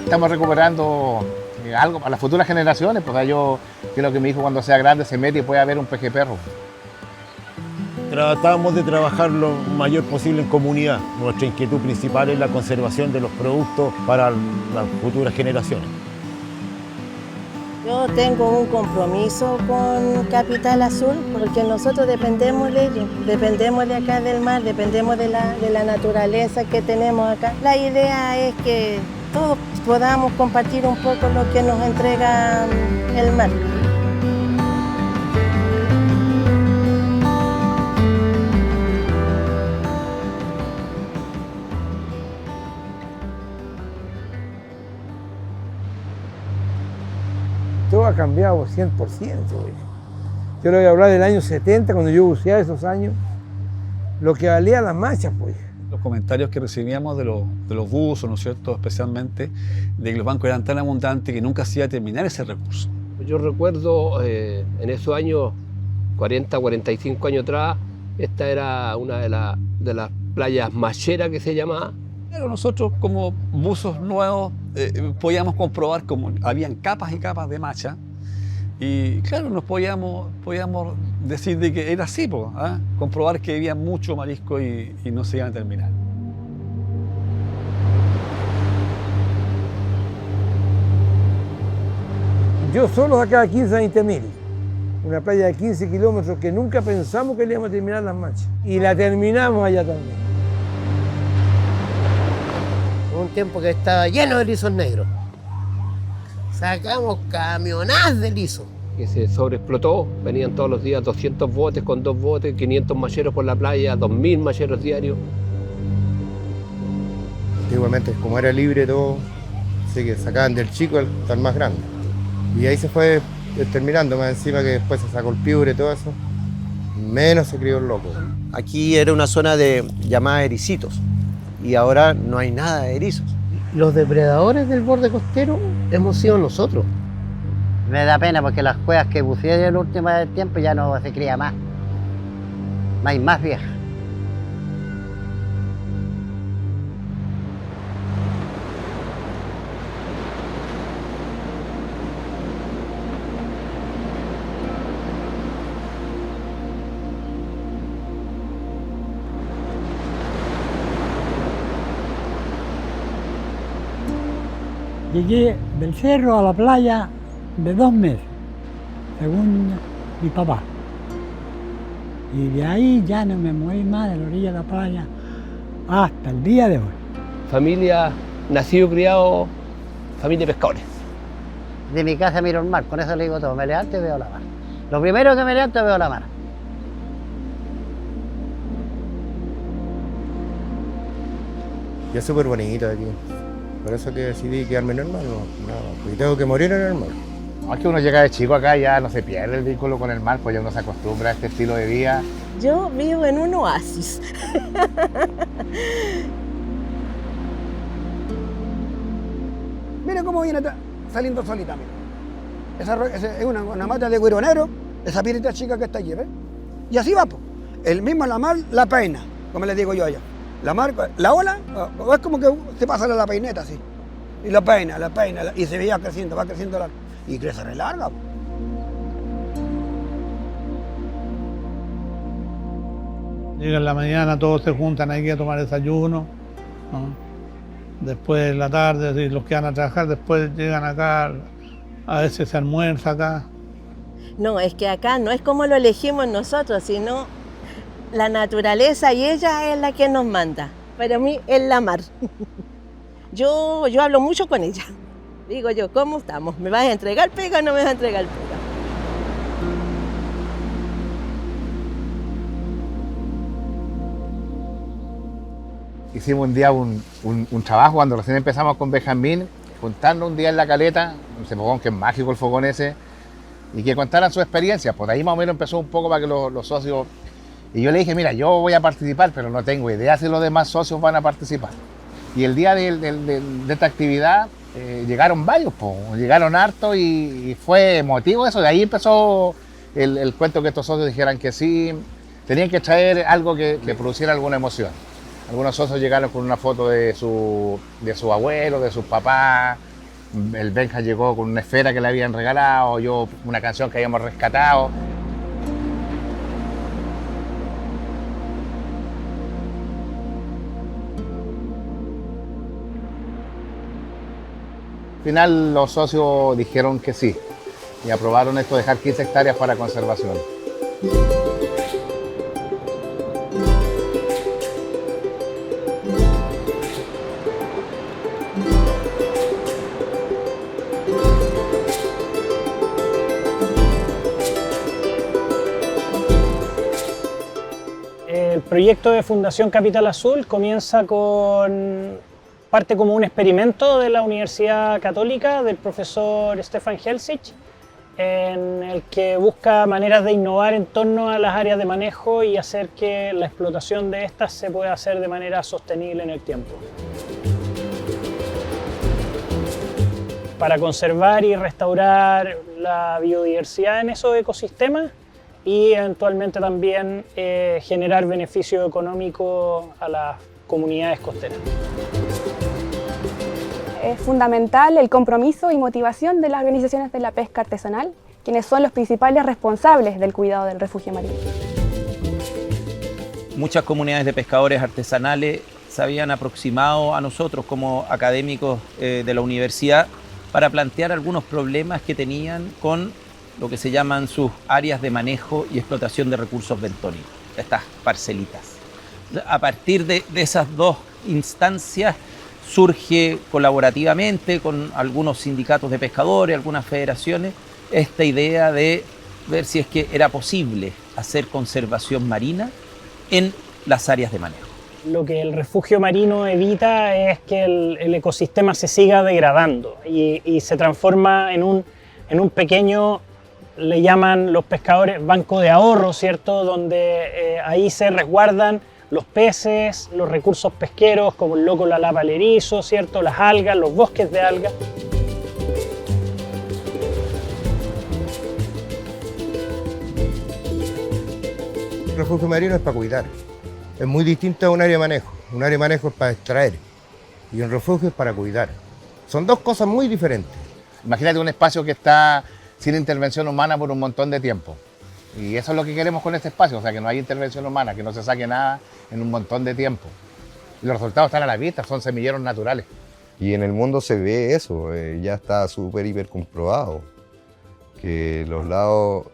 estamos recuperando algo para las futuras generaciones, pues yo quiero que mi hijo cuando sea grande se mete y pueda ver un pejeperro. Tratamos de trabajar lo mayor posible en comunidad. Nuestra inquietud principal es la conservación de los productos para las futuras generaciones. Yo tengo un compromiso con Capital Azul porque nosotros dependemos de ellos, dependemos de acá del mar, dependemos de la naturaleza que tenemos acá. La idea es que todos podamos compartir un poco lo que nos entrega el mar. Todo ha cambiado 100%. Yo le voy a hablar del año 70, cuando yo buceaba esos años, lo que valían las manchas, pues. Los comentarios que recibíamos de los buzos, ¿no es cierto?, especialmente, de que los bancos eran tan abundantes que nunca se iba a terminar ese recurso. Yo recuerdo en esos años, 40, 45 años atrás, esta era una de las playas macheras que se llamaba. Pero nosotros como buzos nuevos podíamos comprobar como habían capas y capas de macha y claro, nos podíamos decir de que era así, comprobar que había mucho marisco y no se iban a terminar. Yo solo sacaba 15 a 20 mil, una playa de 15 kilómetros que nunca pensamos que le íbamos a terminar las manchas y la terminamos allá también. Un tiempo que estaba lleno de lisos negros. Sacamos camionadas de liso. Que se sobreexplotó, venían todos los días 200 botes con 2 botes, 500 macheros por la playa, 2000 macheros diarios. Antiguamente, como era libre todo, así que sacaban del chico al más grande. Y ahí se fue terminando, más encima que después se sacó el piure y todo eso, menos se crió el loco. Aquí era una zona llamada Ericitos. Y ahora no hay nada de erizos. Los depredadores del borde costero hemos sido nosotros. Me da pena porque las cuevas que buceé en el último tiempo ya no se cría más. No hay más viejas. Llegué del cerro a la playa de 2 meses, según mi papá. Y de ahí ya no me moví más de la orilla de la playa hasta el día de hoy. Familia, nacido, criado, familia de pescadores. De mi casa miro el mar, con eso le digo todo. Me levanto y veo la mar. Lo primero que me levanto veo la mar. Y es súper bonito aquí. Por eso que decidí quedarme en el mar, porque tengo que morir en el mar. No, es que uno llega de chico acá y ya no se pierde el vínculo con el mar, pues ya uno se acostumbra a este estilo de vida. Yo vivo en un oasis. Mira cómo viene saliendo solita, mira. Esa es una mata de cuero negro, esa piedrita chica que está allí, ¿ves? Y así va, pues. El mismo la mar la peina, como le digo yo allá. La mar, la ola, es como que se pasa la peineta así. Y la peina, y se veía creciendo, va creciendo y crece re larga. Llega en la mañana, todos se juntan aquí a tomar desayuno, ¿no? Después en la tarde, los que van a trabajar, después llegan acá, a veces se almuerza acá. No, es que acá no es como lo elegimos nosotros, sino la naturaleza y ella es la que nos manda. Para mí es la mar. Yo hablo mucho con ella. Digo yo, ¿cómo estamos? ¿Me vas a entregar pega o no me vas a entregar pega? Hicimos un día un trabajo cuando recién empezamos con Benjamín, juntarnos un día en la caleta, un fogón que es mágico el fogón ese, y que contaran su experiencia. Pues ahí más o menos empezó un poco para que los socios... Y yo le dije, mira, yo voy a participar, pero no tengo idea si los demás socios van a participar. Y el día de esta actividad llegaron varios, llegaron hartos y fue emotivo eso. De ahí empezó el cuento que estos socios dijeran que sí, tenían que traer algo que produciera alguna emoción. Algunos socios llegaron con una foto de su abuelo, de sus papás, El Benja llegó con una esfera que le habían regalado, yo una canción que habíamos rescatado. Al final los socios dijeron que sí y aprobaron esto de dejar 15 hectáreas para conservación. El proyecto de Fundación Capital Azul parte como un experimento de la Universidad Católica del profesor Stefan Helsich, en el que busca maneras de innovar en torno a las áreas de manejo y hacer que la explotación de estas se pueda hacer de manera sostenible en el tiempo. Para conservar y restaurar la biodiversidad en esos ecosistemas y eventualmente también generar beneficio económico a las comunidades costeras. Es fundamental el compromiso y motivación de las organizaciones de la pesca artesanal, quienes son los principales responsables del cuidado del refugio marino. Muchas comunidades de pescadores artesanales se habían aproximado a nosotros como académicos de la universidad para plantear algunos problemas que tenían con lo que se llaman sus áreas de manejo y explotación de recursos bentónicos, estas parcelitas. A partir de esas dos instancias surge colaborativamente con algunos sindicatos de pescadores, algunas federaciones, esta idea de ver si es que era posible hacer conservación marina en las áreas de manejo. Lo que el refugio marino evita es que el ecosistema se siga degradando y se transforma en un pequeño, le llaman los pescadores, banco de ahorro, ¿cierto? Donde ahí se resguardan los peces, los recursos pesqueros como el loco, la lapa, el erizo, ¿cierto? Las algas, los bosques de algas. El refugio marino es para cuidar. Es muy distinto a un área de manejo. Un área de manejo es para extraer y un refugio es para cuidar. Son dos cosas muy diferentes. Imagínate un espacio que está sin intervención humana por un montón de tiempo. Y eso es lo que queremos con este espacio, o sea, que no haya intervención humana, que no se saque nada en un montón de tiempo. Y los resultados están a la vista, son semilleros naturales. Y en el mundo se ve eso, ya está súper hiper comprobado, que los lados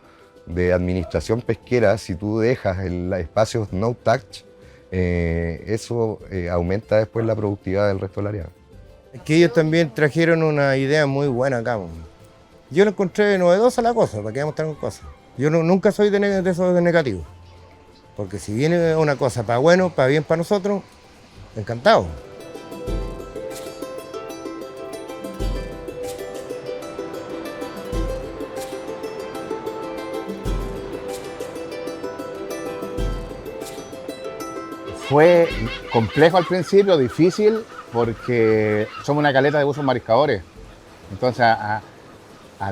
de administración pesquera, si tú dejas el espacio no touch, eso aumenta después la productividad del resto del área. Es que ellos también trajeron una idea muy buena acá. Yo lo encontré novedosa la cosa, para que vamos a estar con cosas. Yo nunca soy de esos de negativos, porque si viene una cosa para bueno, para bien para nosotros, encantado. Fue complejo al principio, difícil, porque somos una caleta de buzos mariscadores. Entonces,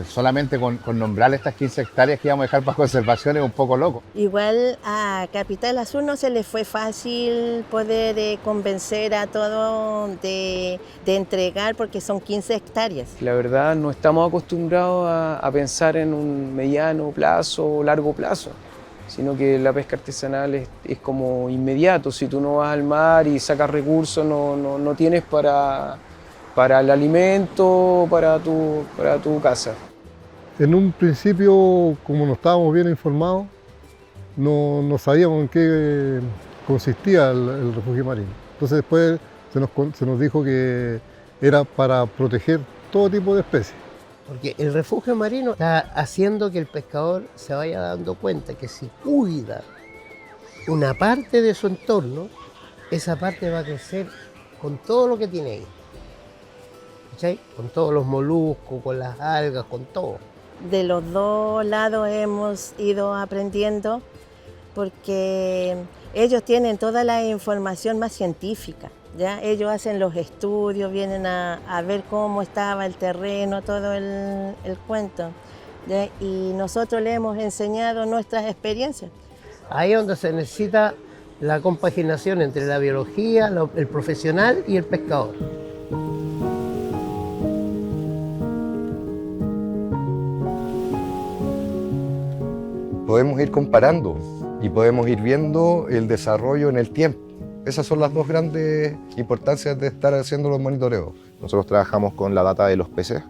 solamente con nombrar estas 15 hectáreas que íbamos a dejar para conservación es un poco loco. Igual a Capital Azul no se le fue fácil poder convencer a todos de entregar porque son 15 hectáreas. La verdad no estamos acostumbrados a pensar en un mediano plazo o largo plazo, sino que la pesca artesanal es como inmediato. Si tú no vas al mar y sacas recursos, no tienes para el alimento, para tu casa. En un principio, como no estábamos bien informados, no sabíamos en qué consistía el refugio marino. Entonces después se nos dijo que era para proteger todo tipo de especies. Porque el refugio marino está haciendo que el pescador se vaya dando cuenta que si cuida una parte de su entorno, esa parte va a crecer con todo lo que tiene ahí. ¿Cachai? Con todos los moluscos, con las algas, con todo. De los dos lados hemos ido aprendiendo porque ellos tienen toda la información más científica. ¿Ya? Ellos hacen los estudios, vienen a ver cómo estaba el terreno, todo el cuento. ¿Ya? Y nosotros les hemos enseñado nuestras experiencias. Ahí es donde se necesita la compaginación entre la biología, el profesional y el pescador. podemos ir comparando y podemos ir viendo el desarrollo en el tiempo. Esas son las dos grandes importancias de estar haciendo los monitoreos. Nosotros trabajamos con la data de los peces,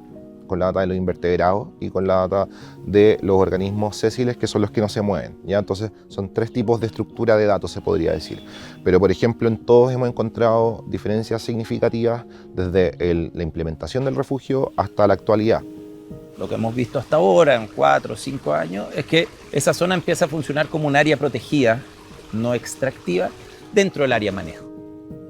con la data de los invertebrados y con la data de los organismos sésiles, que son los que no se mueven, ¿ya? Entonces son tres tipos de estructura de datos, se podría decir. Pero por ejemplo, en todos hemos encontrado diferencias significativas desde la implementación del refugio hasta la actualidad. Lo que hemos visto hasta ahora, en 4 o 5 años, es que esa zona empieza a funcionar como un área protegida, no extractiva, dentro del área manejo.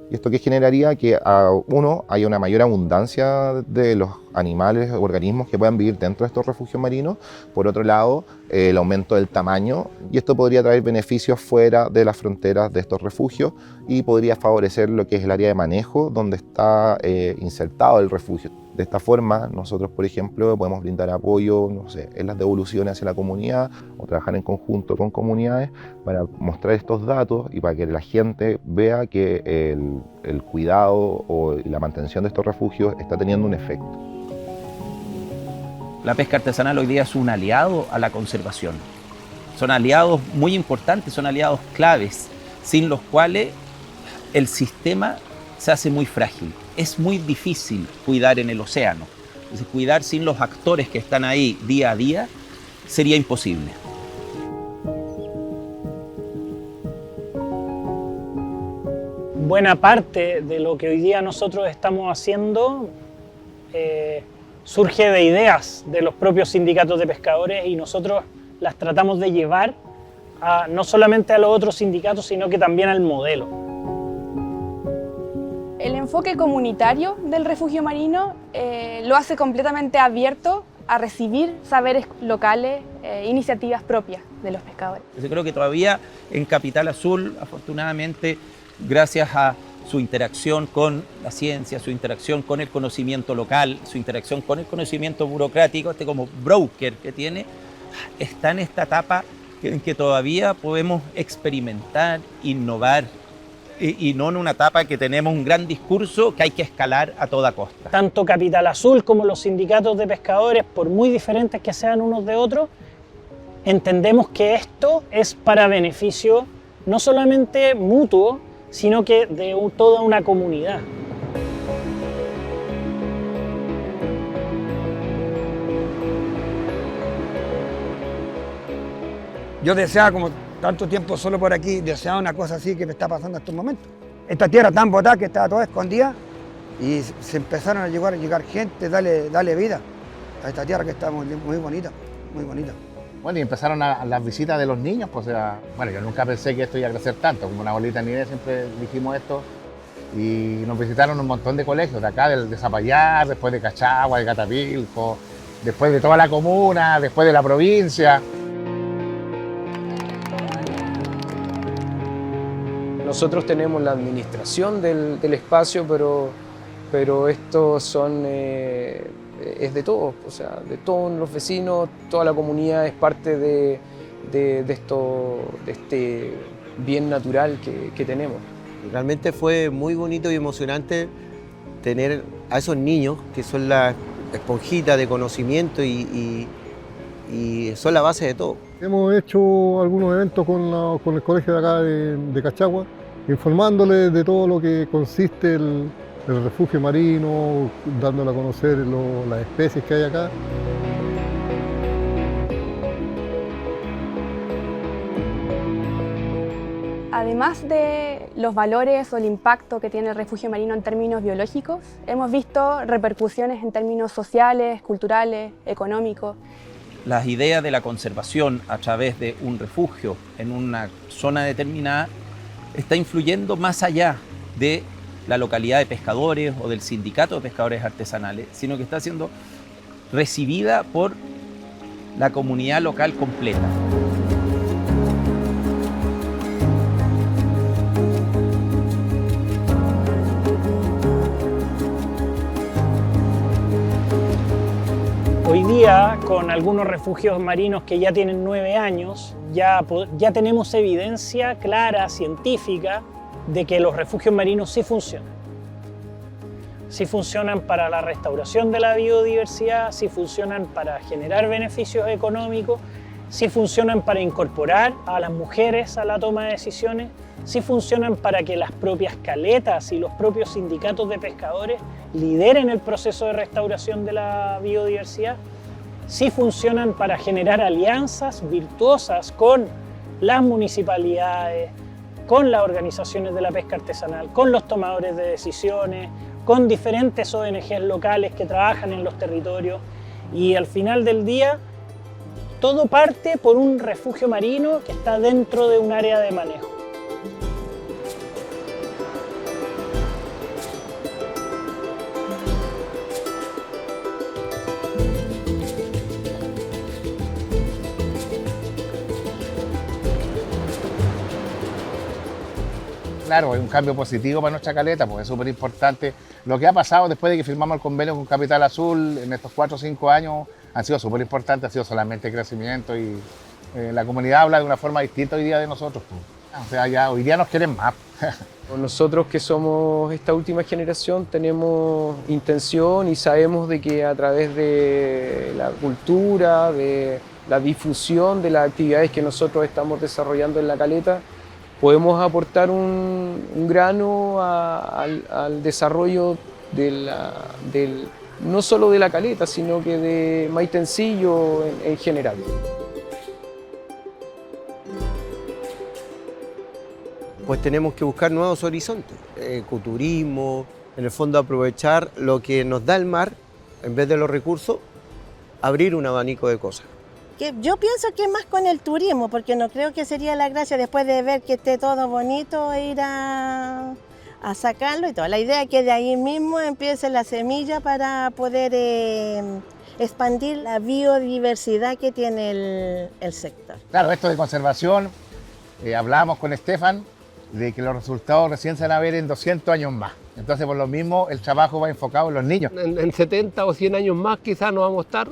¿Y esto qué generaría? Que uno, haya una mayor abundancia de los animales o organismos que puedan vivir dentro de estos refugios marinos. Por otro lado, el aumento del tamaño, y esto podría traer beneficios fuera de las fronteras de estos refugios y podría favorecer lo que es el área de manejo donde está insertado el refugio. De esta forma, nosotros, por ejemplo, podemos brindar apoyo, no sé, en las devoluciones hacia la comunidad o trabajar en conjunto con comunidades para mostrar estos datos y para que la gente vea que el cuidado o la mantención de estos refugios está teniendo un efecto. La pesca artesanal hoy día es un aliado a la conservación. Son aliados muy importantes, son aliados claves, sin los cuales el sistema se hace muy frágil. Es muy difícil cuidar en el océano. Es decir, cuidar sin los actores que están ahí día a día sería imposible. Buena parte de lo que hoy día nosotros estamos haciendo surge de ideas de los propios sindicatos de pescadores y nosotros las tratamos de llevar no solamente a los otros sindicatos, sino que también al modelo. El enfoque comunitario del refugio marino lo hace completamente abierto a recibir saberes locales, iniciativas propias de los pescadores. Yo creo que todavía en Capital Azul, afortunadamente, gracias a su interacción con la ciencia, su interacción con el conocimiento local, su interacción con el conocimiento burocrático, como broker que tiene, está en esta etapa en que todavía podemos experimentar, innovar, y no en una etapa que tenemos un gran discurso que hay que escalar a toda costa. Tanto Capital Azul como los sindicatos de pescadores, por muy diferentes que sean unos de otros, entendemos que esto es para beneficio no solamente mutuo, sino que de toda una comunidad. Yo deseaba, como tanto tiempo solo por aquí, deseaba una cosa así que me está pasando en estos momentos. Esta tierra tan botada que estaba toda escondida y se empezaron a llegar gente, darle vida a esta tierra que está muy bonita, muy bonita. Bueno, y empezaron las visitas de los niños, pues bueno, yo nunca pensé que esto iba a crecer tanto, como una bolita de nieve siempre dijimos esto, y nos visitaron un montón de colegios de acá, de Zapallar, después de Cachagua, de Catapilco, después de toda la comuna, después de la provincia. Nosotros tenemos la administración del espacio, pero estos son... es de todos, o sea, de todos los vecinos, toda la comunidad es parte de este bien natural que tenemos. Realmente fue muy bonito y emocionante tener a esos niños que son la esponjita de conocimiento y son la base de todo. Hemos hecho algunos eventos con el colegio de acá de Cachagua, informándoles de todo lo que consiste el refugio marino, dándole a conocer las especies que hay acá. Además de los valores o el impacto que tiene el refugio marino en términos biológicos, hemos visto repercusiones en términos sociales, culturales, económicos. Las ideas de la conservación a través de un refugio en una zona determinada está influyendo más allá de la localidad de pescadores o del sindicato de pescadores artesanales, sino que está siendo recibida por la comunidad local completa. Hoy día, con algunos refugios marinos que ya tienen 9 años, ya tenemos evidencia clara, científica, de que los refugios marinos sí funcionan. Sí funcionan para la restauración de la biodiversidad, sí funcionan para generar beneficios económicos, sí funcionan para incorporar a las mujeres a la toma de decisiones, sí funcionan para que las propias caletas y los propios sindicatos de pescadores lideren el proceso de restauración de la biodiversidad, sí funcionan para generar alianzas virtuosas con las municipalidades, con las organizaciones de la pesca artesanal, con los tomadores de decisiones, con diferentes ONGs locales que trabajan en los territorios, y al final del día todo parte por un refugio marino que está dentro de un área de manejo. Claro, es un cambio positivo para nuestra caleta, porque es súper importante. Lo que ha pasado después de que firmamos el convenio con Capital Azul en estos 4 o 5 años han sido súper importantes, ha sido solamente crecimiento y la comunidad habla de una forma distinta hoy día de nosotros. O sea, ya hoy día nos quieren más. Nosotros que somos esta última generación tenemos intención y sabemos de que a través de la cultura, de la difusión de las actividades que nosotros estamos desarrollando en la caleta, podemos aportar un grano al desarrollo no solo de la caleta, sino que de Maitencillo en general. Pues tenemos que buscar nuevos horizontes, ecoturismo, en el fondo aprovechar lo que nos da el mar, en vez de los recursos, abrir un abanico de cosas. Yo pienso que es más con el turismo, porque no creo que sería la gracia después de ver que esté todo bonito ir a sacarlo y todo. La idea es que de ahí mismo empiece la semilla para poder expandir la biodiversidad que tiene el sector. Claro, esto de conservación, hablábamos con Estefan de que los resultados recién se van a ver en 200 años más. Entonces, por lo mismo, el trabajo va enfocado en los niños. En 70 o 100 años más quizás no vamos a estar,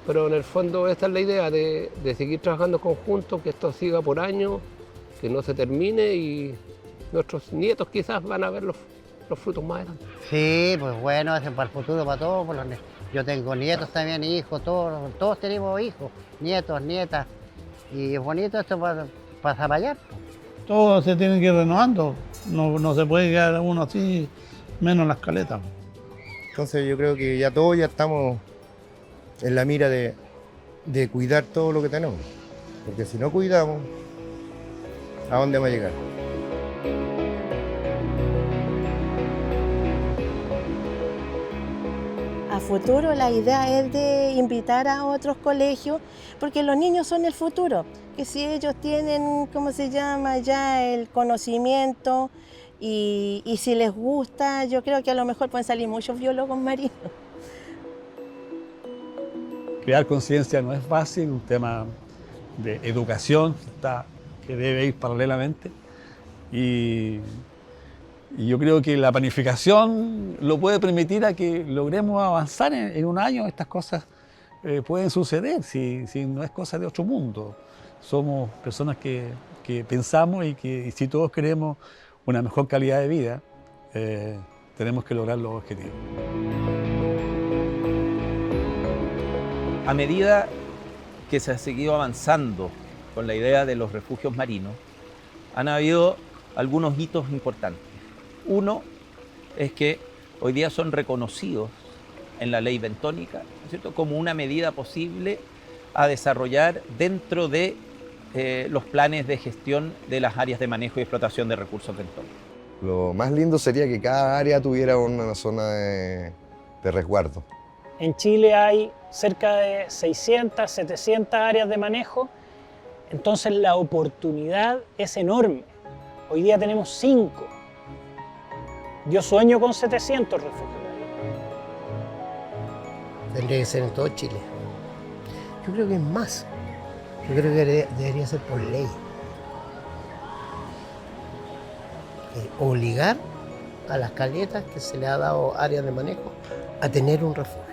pero en el fondo esta es la idea de seguir trabajando conjuntos, que esto siga por años, que no se termine y nuestros nietos quizás van a ver los frutos más adelante. Sí, pues bueno, es para el futuro, para todos. Yo tengo nietos también, hijos, todos tenemos hijos, nietos, nietas. Y es bonito esto para zapallar. Todo se tiene que ir renovando, no se puede quedar uno así, menos las caletas. Entonces yo creo que ya todos ya estamos en la mira de cuidar todo lo que tenemos, porque si no cuidamos, ¿a dónde vamos a llegar? A futuro la idea es de invitar a otros colegios, porque los niños son el futuro, que si ellos tienen, ¿cómo se llama?, ya el conocimiento y si les gusta, yo creo que a lo mejor pueden salir muchos biólogos marinos. Crear conciencia no es fácil, un tema de educación que debe ir paralelamente. Y yo creo que la planificación lo puede permitir a que logremos avanzar en un año. Estas cosas pueden suceder, si no es cosa de otro mundo. Somos personas que pensamos y si todos queremos una mejor calidad de vida, tenemos que lograr los objetivos. A medida que se ha seguido avanzando con la idea de los refugios marinos, han habido algunos hitos importantes. Uno es que hoy día son reconocidos en la ley bentónica, ¿no es cierto?, como una medida posible a desarrollar dentro de los planes de gestión de las áreas de manejo y explotación de recursos bentónicos. Lo más lindo sería que cada área tuviera una zona de resguardo. En Chile hay cerca de 600, 700 áreas de manejo, entonces la oportunidad es enorme. Hoy día tenemos 5. Yo sueño con 700 refugios. Tendría que ser en todo Chile. Yo creo que es más. Yo creo que debería ser por ley. Obligar a las caletas que se le ha dado áreas de manejo a tener un refugio.